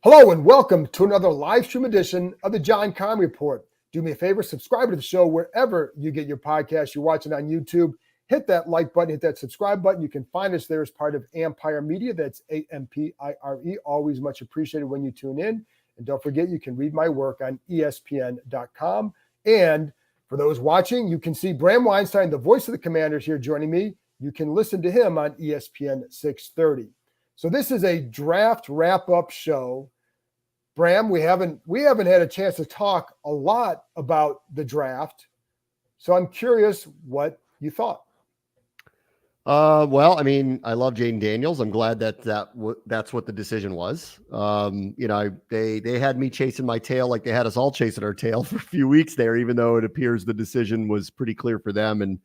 Hello and welcome to another live stream edition of the John Keim Report. Do me a favor, subscribe to the show wherever you get your podcast. You're watching on YouTube. Hit that like button, hit that subscribe button. You can find us there as part of Ampire Media. That's Ampire. Always much appreciated when you tune in. And don't forget, you can read my work on ESPN.com. And for those watching, you can see Bram Weinstein, the voice of the Commanders, here joining me. You can listen to him on ESPN 630. So this is a draft wrap-up show. Bram, we haven't had a chance to talk a lot about the draft. So I'm curious what you thought. Well, I mean, I love Jaden Daniels. I'm glad that's what the decision was. They had me chasing my tail like they had us all chasing our tail for a few weeks there, even though it appears the decision was pretty clear for them. And,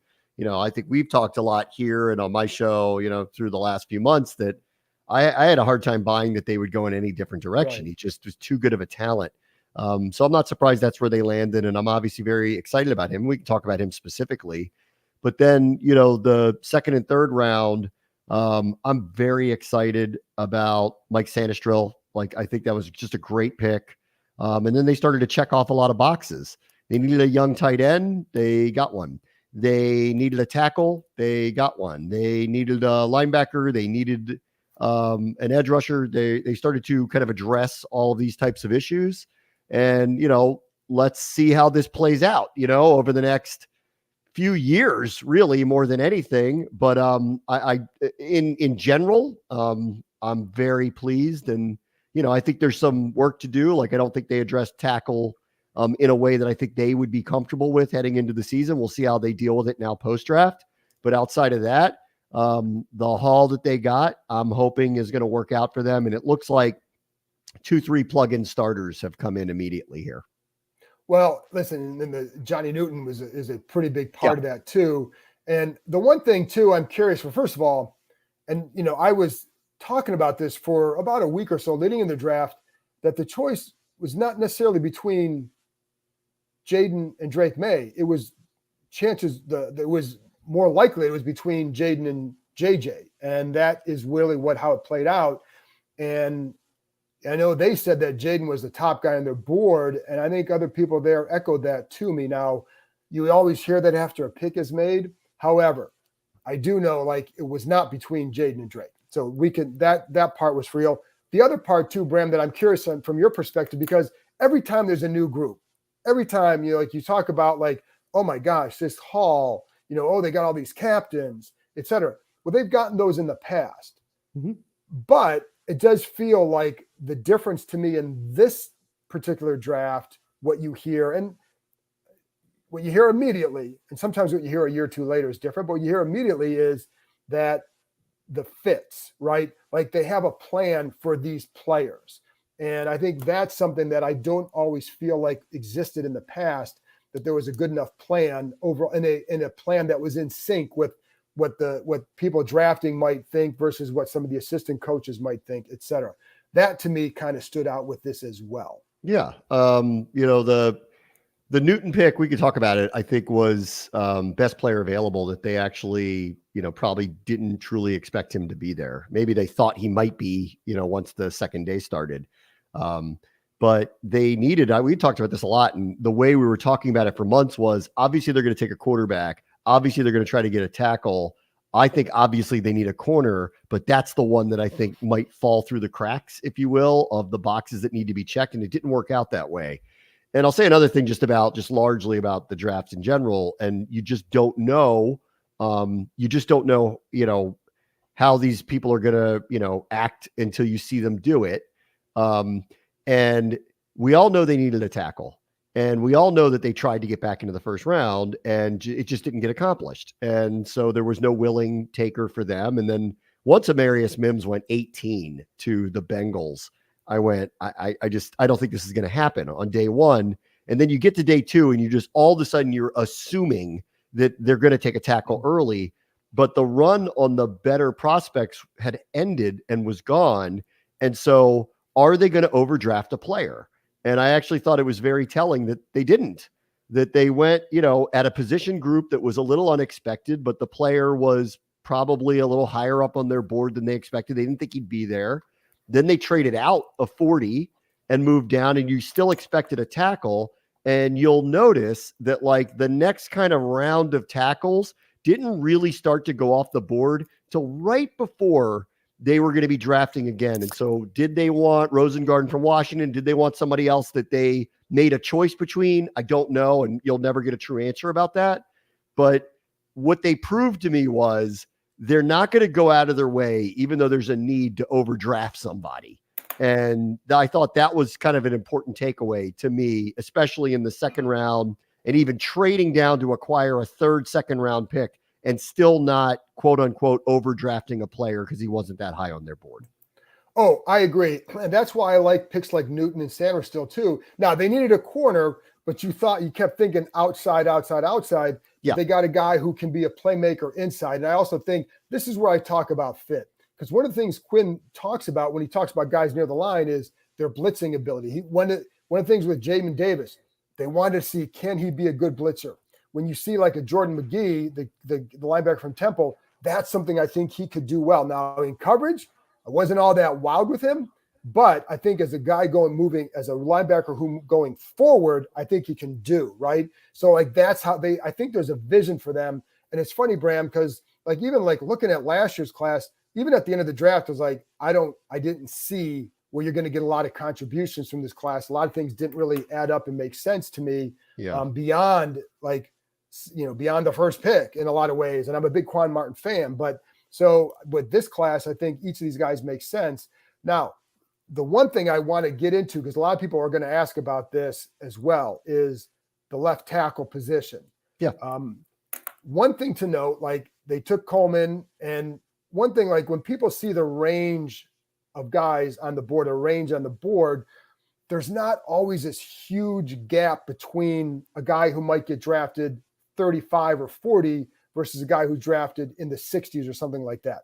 I think we've talked a lot here and on my show, through the last few months that I had a hard time buying that they would go in any different direction. Right. He just was too good of a talent. So I'm not surprised that's where they landed. And I'm obviously very excited about him. We can talk about him specifically. But then, the second and third round, I'm very excited about Mike Sanistril. Like, I think that was just a great pick. And then they started to check off a lot of boxes. They needed a young tight end. They got one. They needed a tackle. They got one. They needed a linebacker. They needed an edge rusher. They started to kind of address all of these types of issues. And, let's see how this plays out, over the next few years, really, more than anything. But in general, I'm very pleased. And, I think there's some work to do. Like, I don't think they addressed tackle in a way that I think they would be comfortable with heading into the season. We'll see how they deal with it now post-draft. But outside of that, the haul that they got, I'm hoping is going to work out for them. And it looks like 2-3 plug-in starters have come in immediately here. Well, listen, and the Johnny Newton is a pretty big part of that too. And the one thing too, I'm curious for, first of all, and I was talking about this for about a week or so leading in the draft, that the choice was not necessarily between Jaden and Drake May. It was it was more likely it was between Jaden and JJ. And that is really how it played out. And I know they said that Jaden was the top guy on their board, and I think other people there echoed that to me. Now, you always hear that after a pick is made. However, I do know it was not between Jaden and Drake. So we can that part was real. The other part too, Bram, that I'm curious on from your perspective, because every time there's a new group, every time you talk about oh my gosh, this haul, they got all these captains, et cetera. Well, they've gotten those in the past. Mm-hmm. But it does feel like the difference to me in this particular draft, what you hear immediately, and sometimes what you hear a year or two later is different, but what you hear immediately is that the fits, right? Like they have a plan for these players. And I think that's something that I don't always feel like existed in the past, that there was a good enough plan overall in a plan that was in sync with what people drafting might think versus what some of the assistant coaches might think, et cetera. That to me kind of stood out with this as well. Yeah. The Newton pick, we could talk about it, I think was best player available that they actually, probably didn't truly expect him to be there. Maybe they thought he might be, once the second day started. But they needed, we talked about this a lot. And the way we were talking about it for months was obviously they're going to take a quarterback. Obviously, they're going to try to get a tackle. I think obviously they need a corner, but that's the one that I think might fall through the cracks, if you will, of the boxes that need to be checked. And it didn't work out that way. And I'll say another thing just largely about the draft in general. And you just don't know, how these people are going to, act until you see them do it. And we all know they needed a tackle. And we all know that they tried to get back into the first round and it just didn't get accomplished. And so there was no willing taker for them. And then once Amarius Mims went 18 to the Bengals, I went, I don't think this is going to happen on day one. And then you get to day two and you just all of a sudden you're assuming that they're going to take a tackle early, but the run on the better prospects had ended and was gone. And so are they going to overdraft a player? And I actually thought it was very telling that they didn't, that they went, at a position group that was a little unexpected, but the player was probably a little higher up on their board than they expected. They didn't think he'd be there. Then they traded out a 40 and moved down, and you still expected a tackle. And you'll notice that like the next kind of round of tackles didn't really start to go off the board till right before they were going to be drafting again. And so did they want Rosengarten from Washington? Did they want somebody else that they made a choice between? I don't know. And you'll never get a true answer about that. But what they proved to me was they're not going to go out of their way, even though there's a need to overdraft somebody. And I thought that was kind of an important takeaway to me, especially in the second round, and even trading down to acquire a third second round pick and still not, quote unquote, overdrafting a player because he wasn't that high on their board. Oh, I agree. And that's why I like picks like Newton and Sanders still too. Now they needed a corner, but you kept thinking outside. Yeah. They got a guy who can be a playmaker inside. And I also think this is where I talk about fit. Because one of the things Quinn talks about when he talks about guys near the line is their blitzing ability. One of the things with Jamin Davis, they wanted to see, can he be a good blitzer? When you see like a Jordan McGee, the linebacker from Temple, that's something I think he could do well. Now in coverage, I wasn't all that wowed with him, but I think as a guy moving as a linebacker who going forward, I think he can do, right? So like that's how I think there's a vision for them. And it's funny, Bram, because like even like looking at last year's class, even at the end of the draft, I was like, I didn't see where you're going to get a lot of contributions from this class. A lot of things didn't really add up and make sense to me beyond the first pick in a lot of ways. And I'm a big Quan Martin fan, but so with this class, I think each of these guys makes sense. Now, the one thing I want to get into, because a lot of people are going to ask about this as well, is the left tackle position. Yeah. One thing to note, like they took Coleman, and one thing, like when people see the range of guys on the board, there's not always this huge gap between a guy who might get drafted 35 or 40 versus a guy who drafted in the 60s or something like that.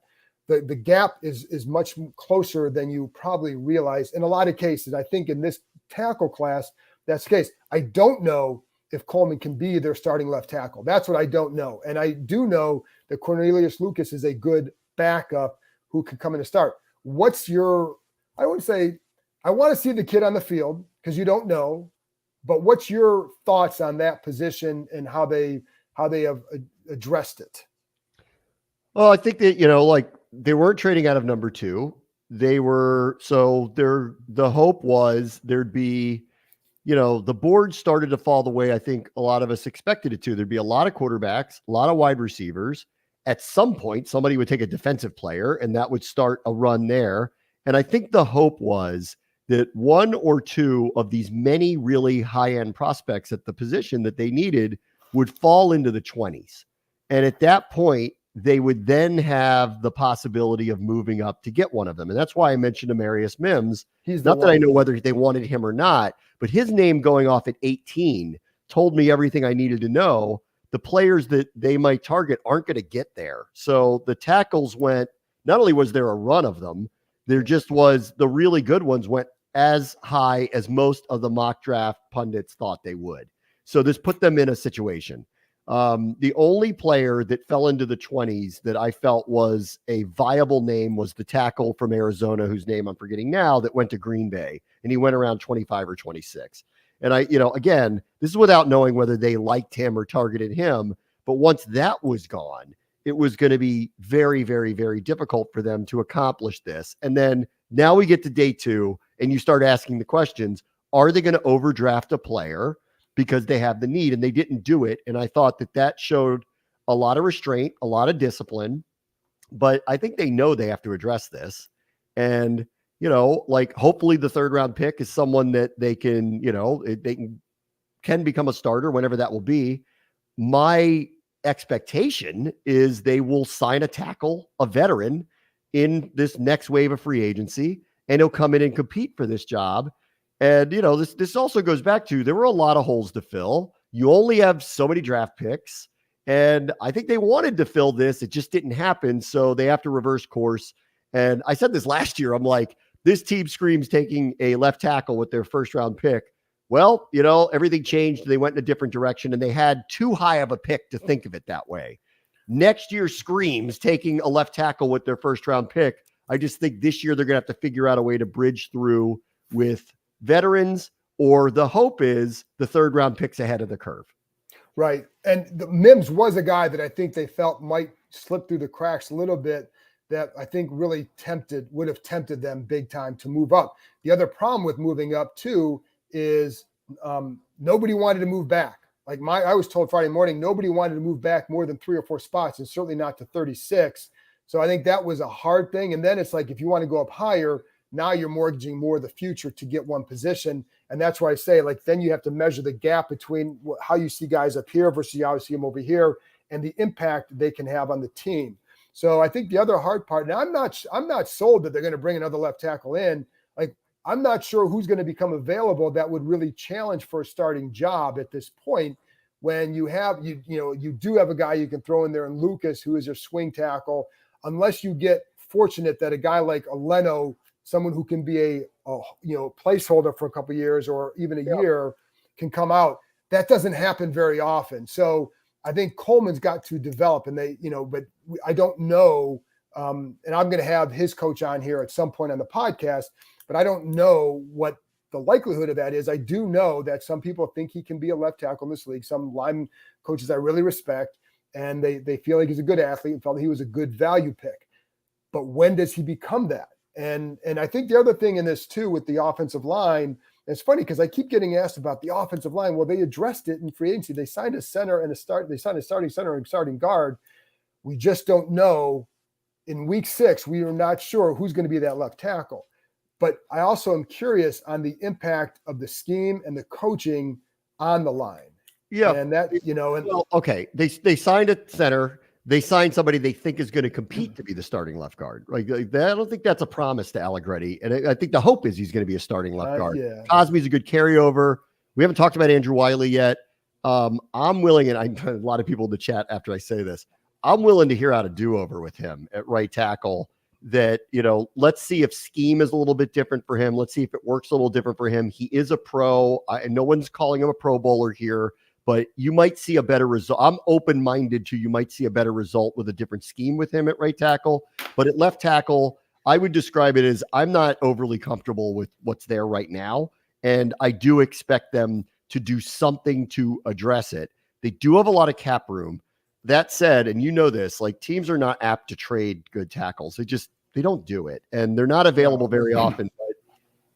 The gap is much closer than you probably realize in a lot of cases. I think in this tackle class, that's the case. I don't know if Coleman can be their starting left tackle. That's what I don't know. And I do know that Cornelius Lucas is a good backup who could come in and start. I want to see the kid on the field because you don't know, but what's your thoughts on that position and how they have addressed it? Well, I think that, like they weren't trading out of number 2. The hope was there'd be, the board started to fall the way I think a lot of us expected it to. There'd be a lot of quarterbacks, a lot of wide receivers. At some point, somebody would take a defensive player and that would start a run there. And I think the hope was that one or two of these many really high-end prospects at the position that they needed would fall into the 20s. And at that point, they would then have the possibility of moving up to get one of them. And that's why I mentioned Amarius Mims. Not that I know whether they wanted him or not, but his name going off at 18 told me everything I needed to know. The players that they might target aren't going to get there. So the tackles went, not only was there a run of them, there just was the really good ones went as high as most of the mock draft pundits thought they would. So this put them in a situation. The only player that fell into the 20s that I felt was a viable name was the tackle from Arizona, whose name I'm forgetting now, that went to Green Bay, and he went around 25 or 26. And again, this is without knowing whether they liked him or targeted him. But once that was gone, it was going to be very, very, very difficult for them to accomplish this. And then now we get to day 2 and you start asking the questions, are they going to overdraft a player because they have the need? And they didn't do it. And I thought that showed a lot of restraint, a lot of discipline, but I think they know they have to address this. And hopefully the third round pick is someone that they can, they can become a starter whenever that will be. My expectation is they will sign a tackle, a veteran in this next wave of free agency, and he'll come in and compete for this job. And, this also goes back to, there were a lot of holes to fill. You only have so many draft picks. And I think they wanted to fill this. It just didn't happen. So they have to reverse course. And I said this last year, I'm like, this team screams taking a left tackle with their first round pick. Well, everything changed. They went in a different direction and they had too high of a pick to think of it that way. Next year screams taking a left tackle with their first round pick. I just think this year they're going to have to figure out a way to bridge through with veterans, or the hope is the 3rd round picks ahead of the curve. Right. And Mims was a guy that I think they felt might slip through the cracks a little bit, that I think really would have tempted them big time to move up. The other problem with moving up too is nobody wanted to move back. Like I was told Friday morning, nobody wanted to move back more than 3 or 4 spots, and certainly not to 36. So I think that was a hard thing. And then it's like, if you want to go up higher, now you're mortgaging more of the future to get one position. And that's why I say, like, then you have to measure the gap between how you see guys up here versus how you see them over here, and the impact they can have on the team. So I think the other hard part, and I'm not sold that they're going to bring another left tackle in. Like, I'm not sure who's going to become available that would really challenge for a starting job at this point, when you have, you do have a guy you can throw in there, and Lucas, who is your swing tackle, unless you get fortunate that a guy like a Leno, someone who can be a placeholder for a couple of years or even a year, can come out. That doesn't happen very often. So I think Coleman's got to develop, and but I don't know. And I'm going to have his coach on here at some point on the podcast, but I don't know what the likelihood of that is. I do know that some people think he can be a left tackle in this league. Some line coaches I really respect, and they feel like he's a good athlete and felt he was a good value pick. But when does he become that? And I think the other thing in this too with the offensive line, it's funny because I keep getting asked about the offensive line. Well, they addressed it in free agency. They signed a center and they signed a starting center and starting guard. We just don't know. In week 6, we are not sure who's going to be that left tackle. But I also am curious on the impact of the scheme and the coaching on the line. Yeah. And that, okay. They signed a center. They signed somebody they think is going to compete to be the starting left guard. Like I don't think that's a promise to Allegretti. And I think the hope is he's going to be a starting left guard. Yeah. Cosme's a good carryover. We haven't talked about Andrew Wiley yet. I'm willing, and I a lot of people in the chat after I say this, I'm willing to hear out a do-over with him at right tackle. That, let's see if scheme is a little bit different for him. Let's see if it works a little different for him. He is a pro. And no one's calling him a Pro Bowler here, but you might see a better result. I'm open-minded to you might see a better result with a different scheme with him at right tackle. But at left tackle, I would describe it as I'm not overly comfortable with what's there right now. And I do expect them to do something to address it. They do have a lot of cap room. That said, and this, like, teams are not apt to trade good tackles. They don't do it. And they're not available very often.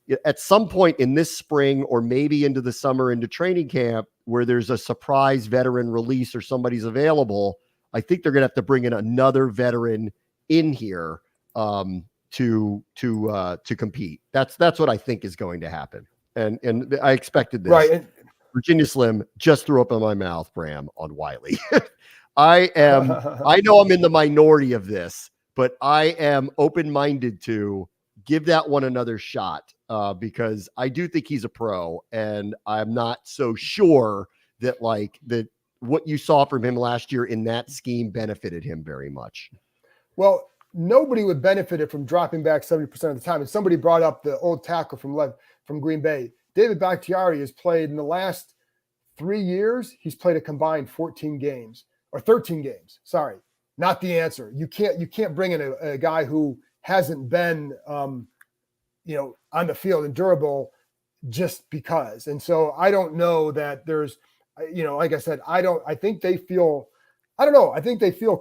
But at some point in this spring, or maybe into the summer, into training camp, where there's a surprise veteran release or somebody's available, I think they're going to have to bring in another veteran in here to compete. That's what I think is going to happen. And I expected this. Right. Virginia Slim just threw up in my mouth, Bram, on Wiley. I know I'm in the minority of this, but I am open-minded to give that one another shot because I do think he's a pro, and I'm not so sure that what you saw from him last year in that scheme benefited him very much. Well, nobody would benefit from dropping back 70% of the time. And somebody brought up the old tackle from Green Bay. David Bakhtiari has played in the last 3 years. He's played a combined 14 games. Or 13 games. Sorry, not the answer. You can't bring in a guy who hasn't been, on the field and durable just because. And so I don't know that there's, like I said, I think they feel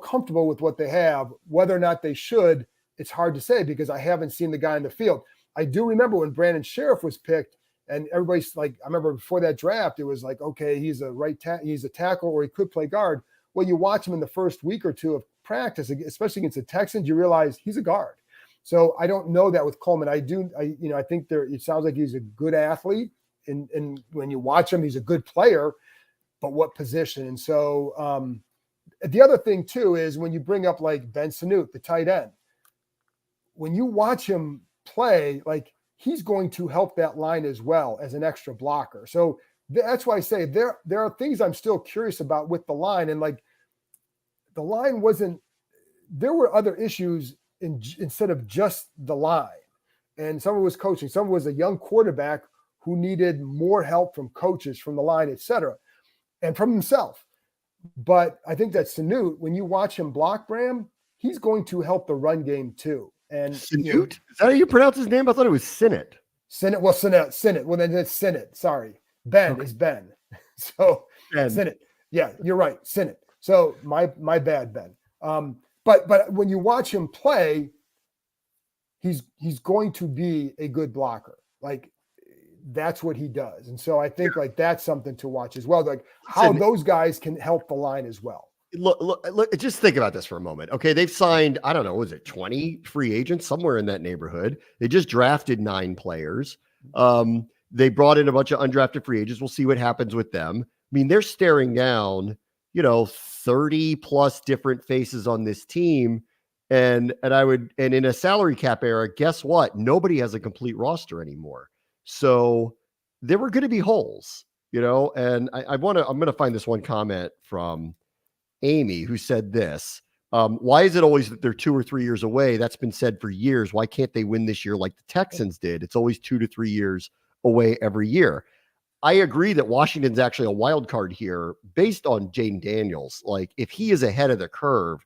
comfortable with what they have. Whether or not they should, it's hard to say because I haven't seen the guy in the field. I do remember when Brandon Sheriff was picked, and everybody's like, I remember before that draft, it was like, okay, he's a tackle, or he could play guard. Well, you watch him in the first week or two of practice, especially against the Texans, you realize he's a guard. So I don't know that with Coleman. I think it sounds like he's a good athlete. And when you watch him, he's a good player, but what position? And so the other thing too, is when you bring up like Ben Sanoot, the tight end, when you watch him play, like, he's going to help that line as well as an extra blocker. So that's why I say there are things I'm still curious about with the line. And like, the line there were other issues instead of just the line. And some of it was coaching. Some of it was a young quarterback who needed more help from coaches, from the line, et cetera, and from himself. But I think that Sanoot, when you watch him block, Bram, he's going to help the run game too. And Sinut? Is that how you pronounce his name? I thought it was Sinnott. Sinnott. Well, Sinnott. Well, then it's Sinnott. Sorry, Ben is Ben. So Ben. Sinnott. Yeah, you're right, Sinnott. So my bad, Ben. But when you watch him play, he's going to be a good blocker. Like that's what he does. And so I think like that's something to watch as well. Like how those guys can help the line as well. Look, just think about this for a moment. Okay. They've signed, I don't know, was it 20 free agents, somewhere in that neighborhood? They just drafted 9 players. They brought in a bunch of undrafted free agents. We'll see what happens with them. I mean, they're staring down, 30 plus different faces on this team. And in a salary cap era, guess what? Nobody has a complete roster anymore. So there were going to be holes, and I'm going to find this one comment from Amy, who said this. Why is it always that they're 2 or 3 years away? That's been said for years. Why can't they win this year like the Texans did? It's always 2 to 3 years away every year. I agree that Washington's actually a wild card here based on Jaden Daniels. Like if he is ahead of the curve,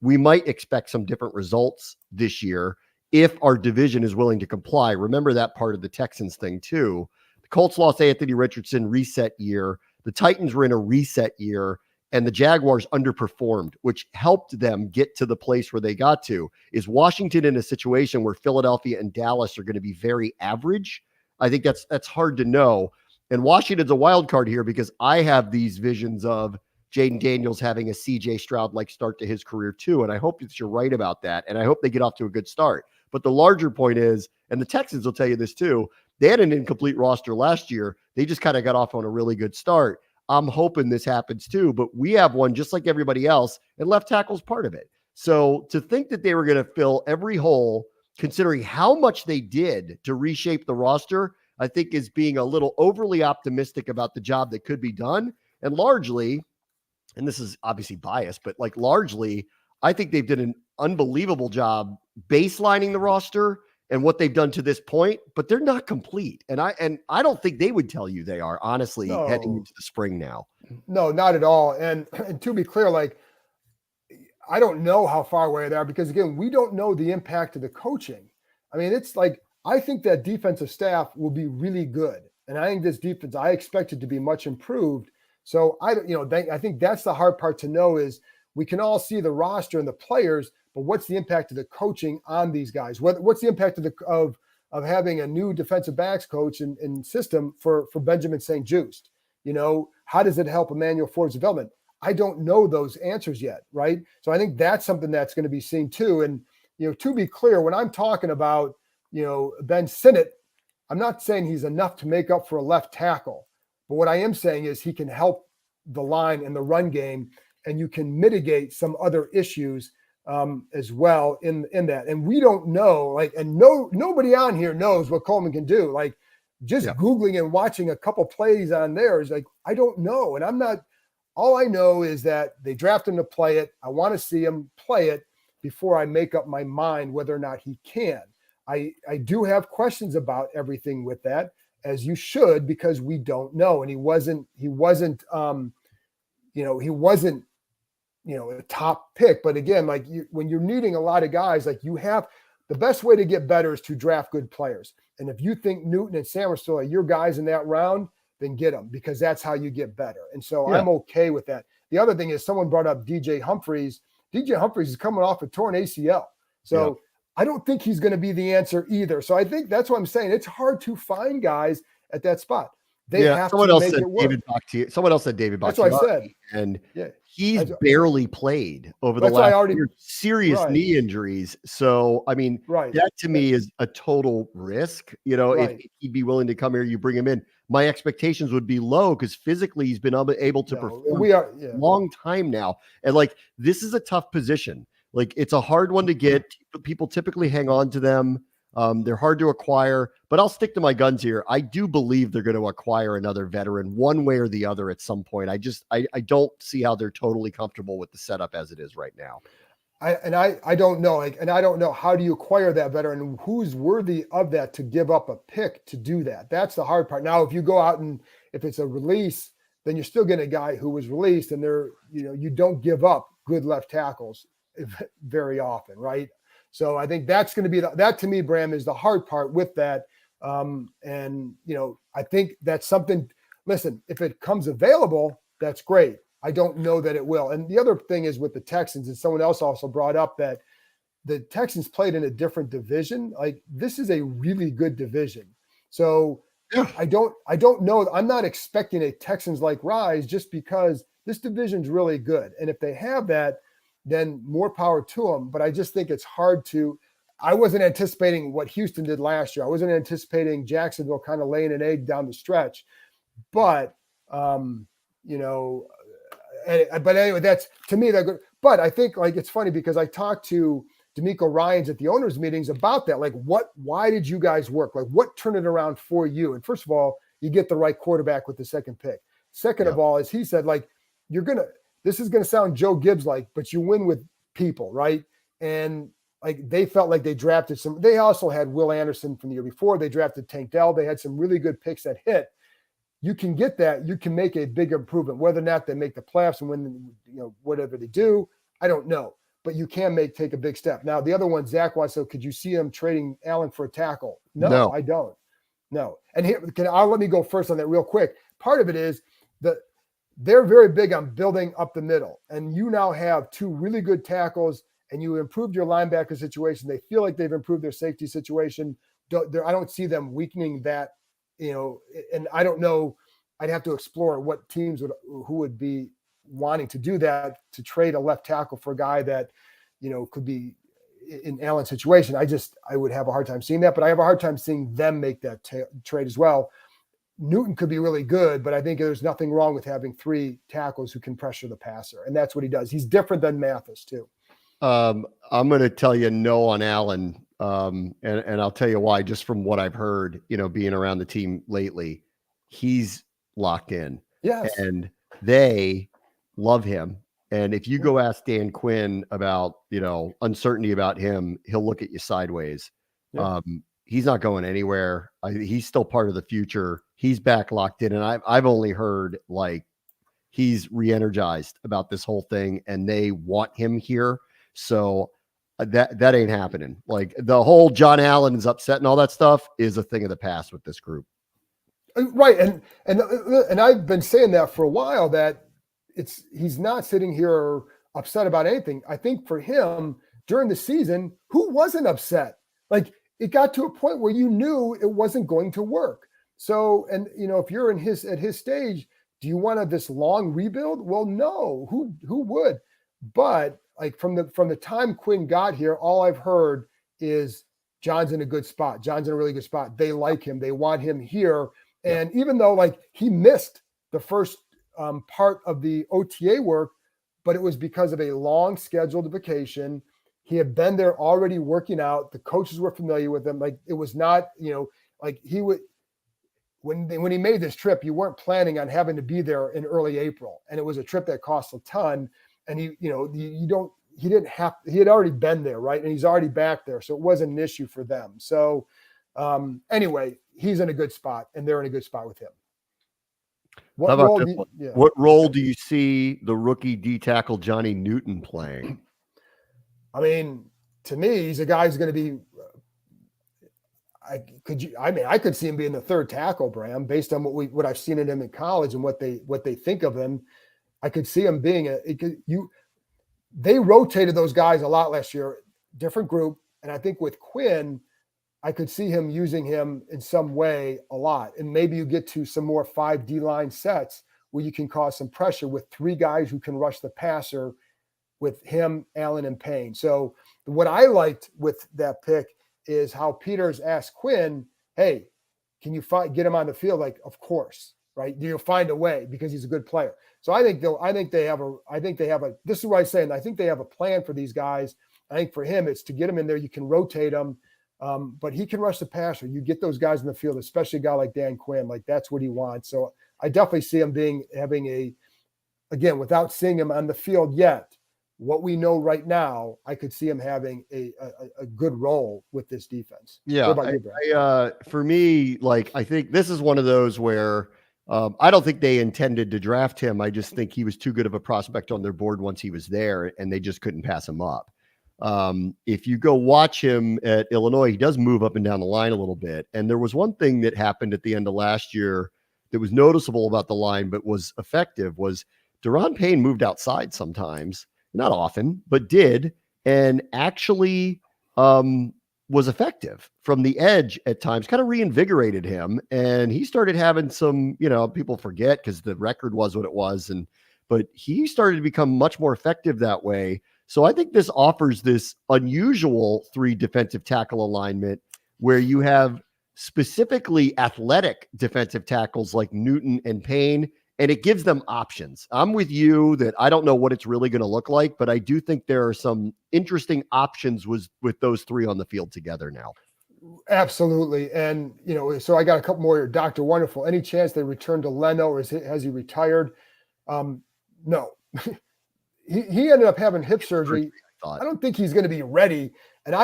we might expect some different results this year if our division is willing to comply. Remember that part of the Texans thing too. The Colts lost Anthony Richardson, reset year. The Titans were in a reset year. And the Jaguars underperformed, which helped them get to the place where they got to. Is Washington in a situation where Philadelphia and Dallas are going to be very average? I think that's hard to know. And Washington's a wild card here because I have these visions of Jaden Daniels having a CJ Stroud-like start to his career too. And I hope that you're right about that. And I hope they get off to a good start. But the larger point is, and the Texans will tell you this too, they had an incomplete roster last year. They just kind of got off on a really good start. I'm hoping this happens too, but we have one just like everybody else, and left tackle's part of it. So to think that they were going to fill every hole, considering how much they did to reshape the roster, I think is being a little overly optimistic about the job that could be done. And largely, and this is obviously biased, but like largely, I think they've done an unbelievable job baselining the roster and what they've done to this point, but they're not complete. And I don't think they would tell you they are, honestly, heading into the spring now. No, not at all. And to be clear, like, I don't know how far away they are because, again, we don't know the impact of the coaching. I mean, it's like, I think that defensive staff will be really good. And I think this defense, I expect it to be much improved. So I think that's the hard part to know is we can all see the roster and the players, but what's the impact of the coaching on these guys? What's the impact of having a new defensive backs coach and system for Benjamin St-Juste? How does it help Emmanuel Ford's development? I don't know those answers yet, right? So I think that's something that's going to be seen too. And, to be clear, when I'm talking about, Ben Sinnott, I'm not saying he's enough to make up for a left tackle. But what I am saying is he can help the line in the run game, and you can mitigate some other issues as well in that. And we don't know, nobody on here knows what Coleman can do. Like just Googling and watching a couple plays on there is like, I don't know. And all I know is that they draft him to play it. I want to see him play it before I make up my mind whether or not he can. I do have questions about everything with that, as you should, because we don't know. And he wasn't a top pick. But again, when you're needing a lot of guys, the best way to get better is to draft good players. And if you think Newton and Sam are still your guys in that round, then get them, because that's how you get better. And so I'm okay with that. The other thing is someone brought up DJ Humphries. DJ Humphries is coming off a torn ACL. So I don't think he's going to be the answer either. So I think that's what I'm saying. It's hard to find guys at that spot. They have someone to else make said it work. David Bakhtiari. Someone else said David Bakhtiari. That's what I said. And he's barely played over the That's last year. Serious knee injuries. So, I mean, that to me is a total risk. If he'd be willing to come here, you bring him in. My expectations would be low because physically he's been able to perform a long time now. And this is a tough position. It's a hard one to get. People typically hang on to them. They're hard to acquire, but I'll stick to my guns here. I do believe they're going to acquire another veteran one way or the other at some point. I don't see how they're totally comfortable with the setup as it is right now. I don't know. And I don't know, how do you acquire that veteran? Who's worthy of that to give up a pick to do that? That's the hard part. Now, if you go out and if it's a release, then you're still getting a guy who was released, and you don't give up good left tackles very often, right? So I think that's going to be that to me, Bram, is the hard part with that. And I think that's something. Listen, if it comes available, that's great. I don't know that it will. And the other thing is with the Texans, and someone else also brought up that the Texans played in a different division. Like, this is a really good division. So Yeah. I don't know. I'm not expecting a Texans-like rise just because this division's really good. And if they have that, then more power to them. But I just think it's hard to. I wasn't anticipating what Houston did last year. I wasn't anticipating Jacksonville kind of laying an egg down the stretch. But but anyway, that's to me they're good. But I think like it's funny because I talked to D'Amico Ryans at the owners' meetings about that. Like, why did you guys work? Like, what turned it around for you? And first of all, you get the right quarterback with the second pick. Second of all, as he said, like, this is gonna sound Joe Gibbs like, but you win with people, right? And like they felt like they drafted some. They also had Will Anderson from the year before. They drafted Tank Dell. They had some really good picks that hit. You can get that. You can make a big improvement. Whether or not they make the playoffs and win, whatever they do, I don't know. But you can take a big step. Now, the other one, Zach wants, so could you see him trading Allen for a tackle? No. I don't. No. And here, let me go first on that real quick. Part of it is that they're very big on building up the middle. And you now have two really good tackles, and you improved your linebacker situation. They feel like they've improved their safety situation. I don't see them weakening that, and I don't know. I'd have to explore what teams who would be wanting to do that, to trade a left tackle for a guy that, could be in Allen's situation. I would have a hard time seeing that, but I have a hard time seeing them make that trade as well. Newton could be really good, but I think there's nothing wrong with having three tackles who can pressure the passer. And that's what he does. He's different than Mathis too. I'm going to tell you no on Allen. And I'll tell you why, just from what I've heard, being around the team lately, he's locked in. Yes. And they love him. And if you go ask Dan Quinn about, uncertainty about him, he'll look at you sideways. Yeah. He's not going anywhere. He's still part of the future. He's back locked in. And I've only heard like he's re-energized about this whole thing and they want him here. So that ain't happening. Like the whole John Allen is upset and all that stuff is a thing of the past with this group. Right. And I've been saying that for a while, that he's not sitting here upset about anything. I think for him during the season, who wasn't upset? Like it got to a point where you knew it wasn't going to work. So, and if you're at his stage, do you want this long rebuild? Well, no, who would? But like from the time Quinn got here, all I've heard is John's in a good spot. John's in a really good spot. They like him. They want him here. And even though like he missed the first part of the OTA work, but it was because of a long scheduled vacation. He had been there already working out. The coaches were familiar with him. Like it was not, like he would, when he made this trip, you weren't planning on having to be there in early April. And it was a trip that cost a ton. And he had already been there, right? And he's already back there. So it wasn't an issue for them. So anyway, he's in a good spot and they're in a good spot with him. What role do you see the rookie D tackle Johnny Newton playing? I mean, to me, he's a guy who's going to be, I could see him being the third tackle, Bram, based on what I've seen in him in college and what they think of him. I could see him being they rotated those guys a lot last year, different group. And I think with Quinn, I could see him using him in some way a lot. And maybe you get to some more 5 D-line sets where you can cause some pressure with 3 guys who can rush the passer with him, Allen, and Payne. So what I liked with that pick is how Peters asked Quinn, hey, can you get him on the field? Like, of course, right? You'll find a way because he's a good player. So I think they have this is what I'm saying. I think they have a plan for these guys. I think for him, it's to get him in there. You can rotate them, but he can rush the passer. You get those guys in the field, especially a guy like Dan Quinn. Like that's what he wants. So I definitely see him again, without seeing him on the field yet, what we know right now, I could see him having a good role with this defense. Yeah. What about you, Brad? For me, like, I think this is one of those where I don't think they intended to draft him. I just think he was too good of a prospect on their board once he was there and they just couldn't pass him up. If you go watch him at Illinois, he does move up and down the line a little bit. And there was one thing that happened at the end of last year that was noticeable about the line, but was effective, was Deron Payne moved outside sometimes, not often, but did, and actually was effective from the edge at times, kind of reinvigorated him. And he started having some, people forget because the record was what it was. But he started to become much more effective that way. So I think this offers this unusual 3 defensive tackle alignment where you have specifically athletic defensive tackles like Newton and Payne, and it gives them options. I'm with you that I don't know what it's really going to look like, but I do think there are some interesting options with those 3 on the field together now. Absolutely. And, so I got a couple more here. Dr. Wonderful. Any chance they return to Leno, or has he retired? No. He ended up having hip surgery. I don't think he's going to be ready. And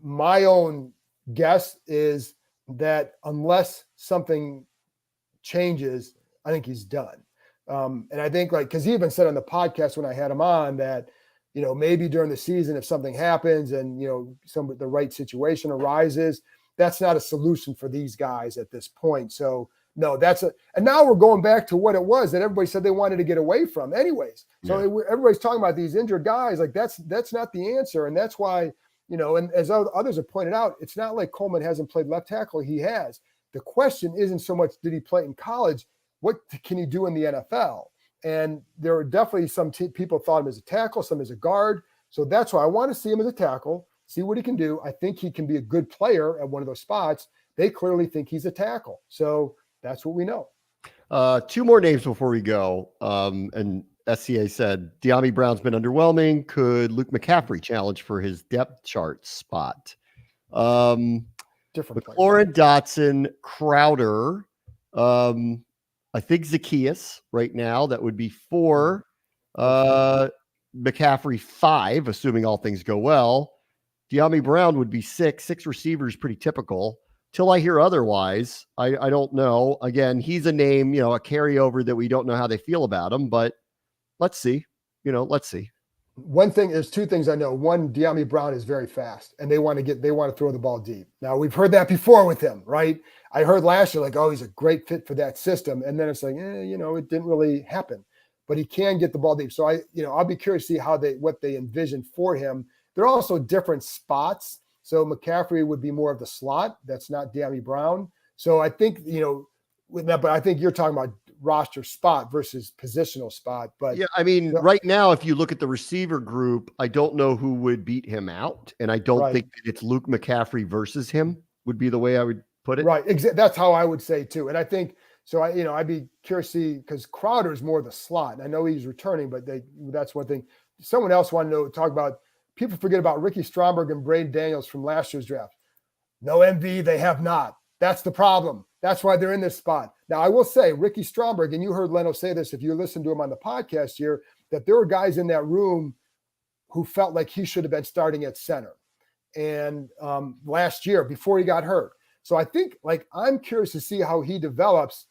my own guess is that unless something changes, I think he's done. And I think because he even said on the podcast when I had him on that, maybe during the season, if something happens and, the right situation arises, that's not a solution for these guys at this point. So no, and now we're going back to what it was that everybody said they wanted to get away from anyways. So everybody's talking about these injured guys. Like that's not the answer. And that's why, and as others have pointed out, it's not like Coleman hasn't played left tackle. He has. The question isn't so much, did he play in college? What can he do in the NFL? And there are definitely some people thought him as a tackle, some as a guard. So that's why I want to see him as a tackle, see what he can do. I think he can be a good player at one of those spots. They clearly think he's a tackle. So that's what we know. 2 more names before we go. And SCA said, De'Ami Brown's been underwhelming. Could Luke McCaffrey challenge for his depth chart spot? Different McLaurin, Dotson, Crowder. I think Zacchaeus right now. That would be 4. McCaffrey 5, assuming all things go well. De'Ami Brown would be 6. 6 receivers, pretty typical. Till I hear otherwise, I don't know. Again, he's a name, a carryover that we don't know how they feel about him, but let's see. Let's see. One thing, there's 2 things I know. One, De'Ami Brown is very fast, and they want to throw the ball deep. Now we've heard that before with him, right? I heard last year, he's a great fit for that system, and then it's like, it didn't really happen. But he can get the ball deep. So I'll be curious to see what they envision for him. There are also different spots. So McCaffrey would be more of the slot. That's not De'Ami Brown. So I think, with that, but I think you're talking about roster spot versus positional spot. But yeah, I mean, right now, if you look at the receiver group, I don't know who would beat him out. And I don't think that it's Luke McCaffrey versus him would be the way I would put it. Right. That's how I would say too. And I think, so I'd be curious to see, because Crowder is more the slot. And I know he's returning, but that's one thing. Someone else wanted to talk about, people forget about Ricky Stromberg and Braden Daniels from last year's draft. No MV, they have not. That's the problem. That's why they're in this spot. Now, I will say, Ricky Stromberg, and you heard Leno say this if you listened to him on the podcast here, that there were guys in that room who felt like he should have been starting at center. And last year, before he got hurt. So I think, I'm curious to see how he develops,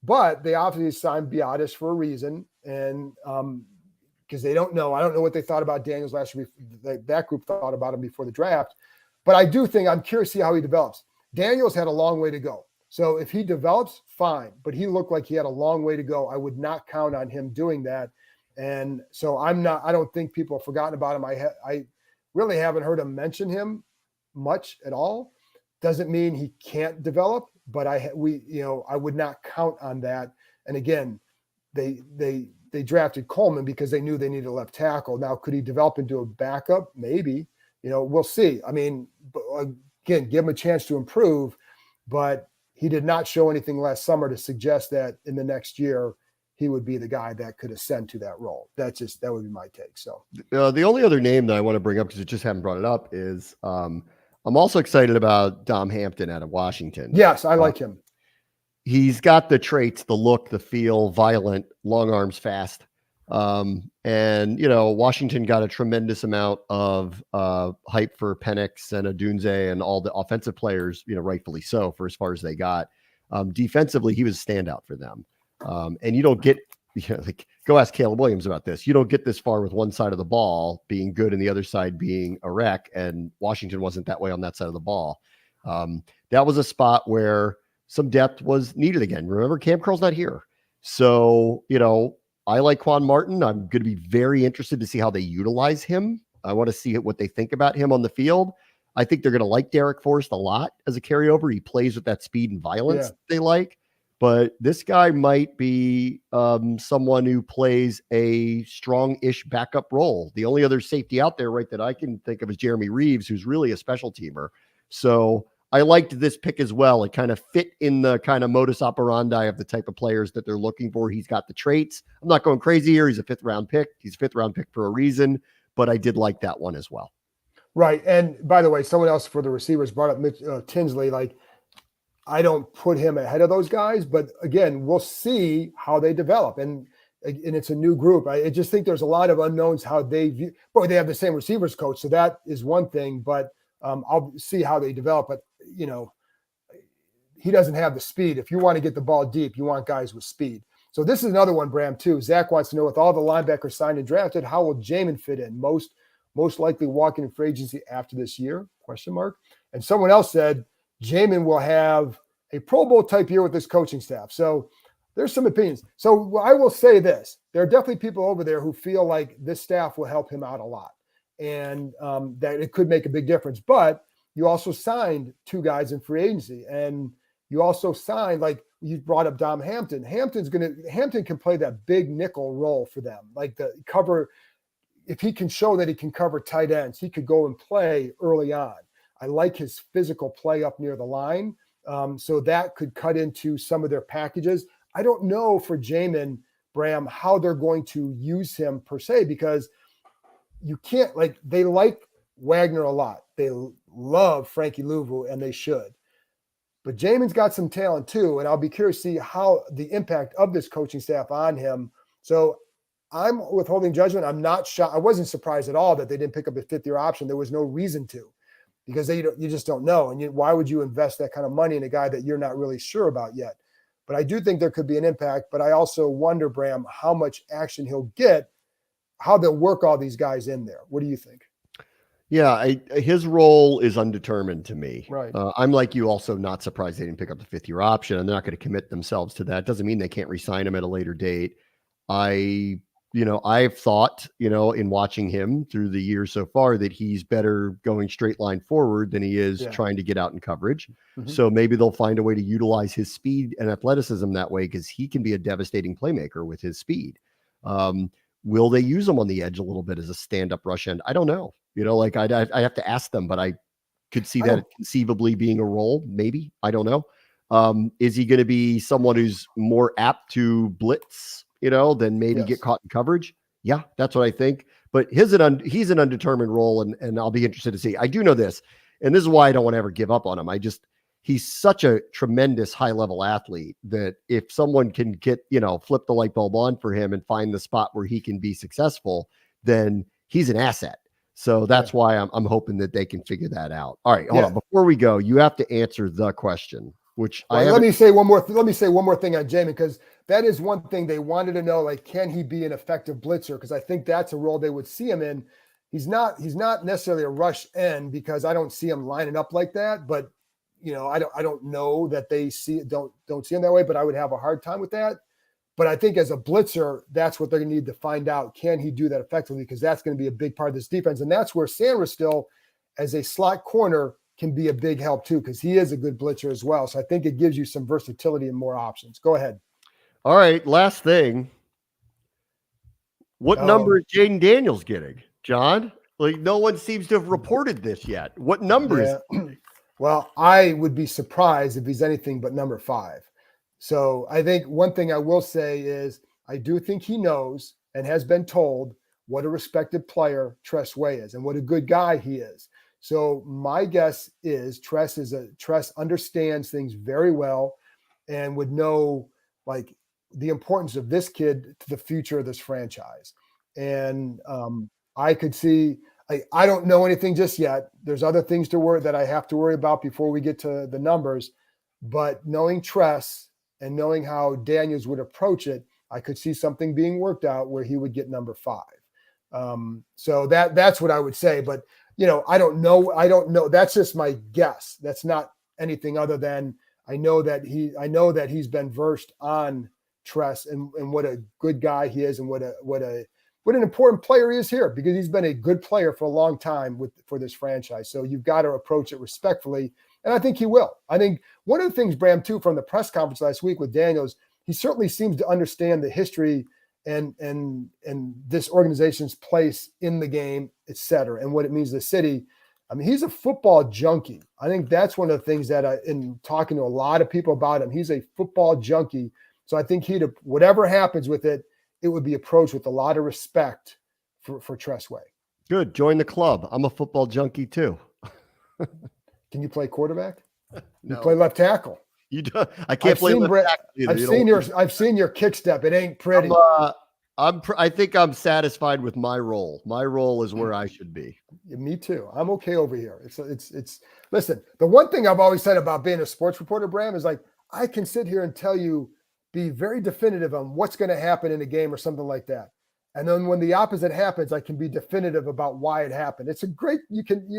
but they obviously signed Biadasz for a reason. And because they don't know. I don't know what they thought about Daniels last year. That group thought about him before the draft. But I do think I'm curious to see how he develops. Daniels had a long way to go. So if he develops, fine. But he looked like he had a long way to go. I would not count on him doing that. And so I don't think people have forgotten about him. I really haven't heard him mention him much at all. Doesn't mean he can't develop, but I would not count on that. And again, they drafted Coleman because they knew they needed a left tackle. Now, could he develop into a backup? Maybe. We'll see. I mean, again, give him a chance to improve, but he did not show anything last summer to suggest that in the next year he would be the guy that could ascend to that role. That would be my take. So the only other name that I want to bring up, because I just haven't brought it up, is I'm also excited about Dom Hampton out of Washington. Yes, I like him. He's got the traits, the look, the feel, violent, long arms, fast. And Washington got a tremendous amount of hype for Penix and Odunze and all the offensive players, rightfully so, for as far as they got. Defensively, he was a standout for them. And you don't get like go ask Caleb Williams about this. You don't get this far with one side of the ball being good and the other side being a wreck. And Washington wasn't that way on that side of the ball. That was a spot where some depth was needed again. Remember, Cam Curl's not here. So, I like Quan Martin. I'm going to be very interested to see how they utilize him. I want to see what they think about him on the field. I think they're going to like Derek Forrest a lot as a carryover. He plays with that speed and violence they like. But this guy might be someone who plays a strong-ish backup role. The only other safety out there, right, that I can think of is Jeremy Reeves, who's really a special teamer. So I liked this pick as well. It kind of fit in the kind of modus operandi of the type of players that they're looking for. He's got the traits. I'm not going crazy here. He's a fifth-round pick. He's a fifth-round pick for a reason, but I did like that one as well. Right. And by the way, someone else for the receivers brought up Mitch Tinsley. Like, I don't put him ahead of those guys, but again, we'll see how they develop. And it's a new group. I just think there's a lot of unknowns how they view. Boy, they have the same receivers coach, so that is one thing. But I'll see how they develop. But he doesn't have the speed. If you want to get the ball deep, you want guys with speed. So this is another one, Bram, too. Zach wants to know, with all the linebackers signed and drafted, how will Jamin fit in? Most likely walking in free agency after this year? ? And someone else said Jamin will have a Pro Bowl type year with this coaching staff. So there's some opinions. So I will say this. There are definitely people over there who feel like this staff will help him out a lot and that it could make a big difference. But you also signed 2 guys in free agency, and you also signed, like you brought up Dom Hampton. Hampton can play that big nickel role for them, like the cover. If he can show that he can cover tight ends, he could go and play early on. I like his physical play up near the line. So that could cut into some of their packages. I don't know for Jamin, Bram, how they're going to use him per se, because you can't, they like Wagner a lot. They love Frankie Louvu, and they should. But Jamin's got some talent too, and I'll be curious to see how the impact of this coaching staff on him. So I'm withholding judgment. I'm not shocked. I wasn't surprised at all that they didn't pick up a fifth-year option. There was no reason to, because you just don't know. And why would you invest that kind of money in a guy that you're not really sure about yet? But I do think there could be an impact. But I also wonder, Bram, how much action he'll get, how they'll work all these guys in there. What do you think? Yeah, his role is undetermined to me. Right. I'm like you, also not surprised they didn't pick up the fifth-year option, and they're not going to commit themselves to that. Doesn't mean they can't re-sign him at a later date. I've thought, in watching him through the years so far, that he's better going straight line forward than he is trying to get out in coverage. Mm-hmm. So maybe they'll find a way to utilize his speed and athleticism that way, because he can be a devastating playmaker with his speed. Will they use him on the edge a little bit as a stand-up rush end? I don't know. I have to ask them, but I could see that conceivably being a role. Maybe. I don't know. Is he going to be someone who's more apt to blitz, than maybe get caught in coverage? Yeah, that's what I think. But he's an undetermined role, and I'll be interested to see. I do know this, and this is why I don't want to ever give up on him. He's such a tremendous high-level athlete that if someone can get, flip the light bulb on for him and find the spot where he can be successful, then he's an asset. So that's why I'm hoping that they can figure that out. All right, hold on. Before we go, you have to answer the question, which let me say one more thing on Jamin, because that is one thing they wanted to know, can he be an effective blitzer? Because I think that's a role they would see him in. He's not necessarily a rush end, because I don't see him lining up like that, but I don't know that they don't see him that way, but I would have a hard time with that. But I think as a blitzer, that's what they're going to need to find out. Can he do that effectively? Because that's going to be a big part of this defense. And that's where Sandra still, as a slot corner, can be a big help too, because he is a good blitzer as well. So I think it gives you some versatility and more options. Go ahead. All right. Last thing. What number is Jaden Daniels getting, John? No one seems to have reported this yet. What number is it? Well, I would be surprised if he's anything but number 5. So I think one thing I will say is I do think he knows and has been told what a respected player Tress Way is and what a good guy he is. So my guess is Tress understands things very well and would know the importance of this kid to the future of this franchise. And I could see, I don't know anything just yet. There's other things that I have to worry about before we get to the numbers, but knowing Tress and knowing how Daniels would approach it, I could see something being worked out where he would get number 5. So that's what I would say. But, I don't know. That's just my guess. That's not anything other than I know that he's been versed on Tress and what a good guy he is and what an important player he is here, because he's been a good player for a long time for this franchise. So you've got to approach it respectfully. And I think he will. I think one of the things, Bram, too, from the press conference last week with Daniels, he certainly seems to understand the history and this organization's place in the game, et cetera, and what it means to the city. I mean, he's a football junkie. I think that's one of the things that in talking to a lot of people about him, he's a football junkie. So I think whatever happens with it, it would be approached with a lot of respect for Tressway. Good. Join the club. I'm a football junkie too. Can you play quarterback? No. You play left tackle. You don't. I can't play left tackle either. I've seen your kick step. It ain't pretty. I think I'm satisfied with my role. My role is where I should be. Me too. I'm okay over here. It's listen, the one thing I've always said about being a sports reporter, Bram, is like, I can sit here and tell you, be very definitive on what's going to happen in a game or something like that. And then when the opposite happens, I can be definitive about why it happened. It's a great,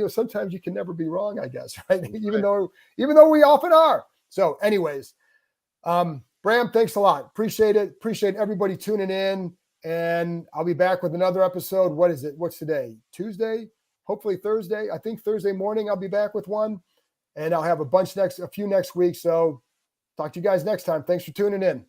sometimes you can never be wrong, I guess, right? Even though we often are. So anyways, Bram, thanks a lot. Appreciate it. Appreciate everybody tuning in. And I'll be back with another episode. What is it? What's today? Tuesday? Hopefully Thursday. I think Thursday morning I'll be back with one. And I'll have a few next week. So talk to you guys next time. Thanks for tuning in.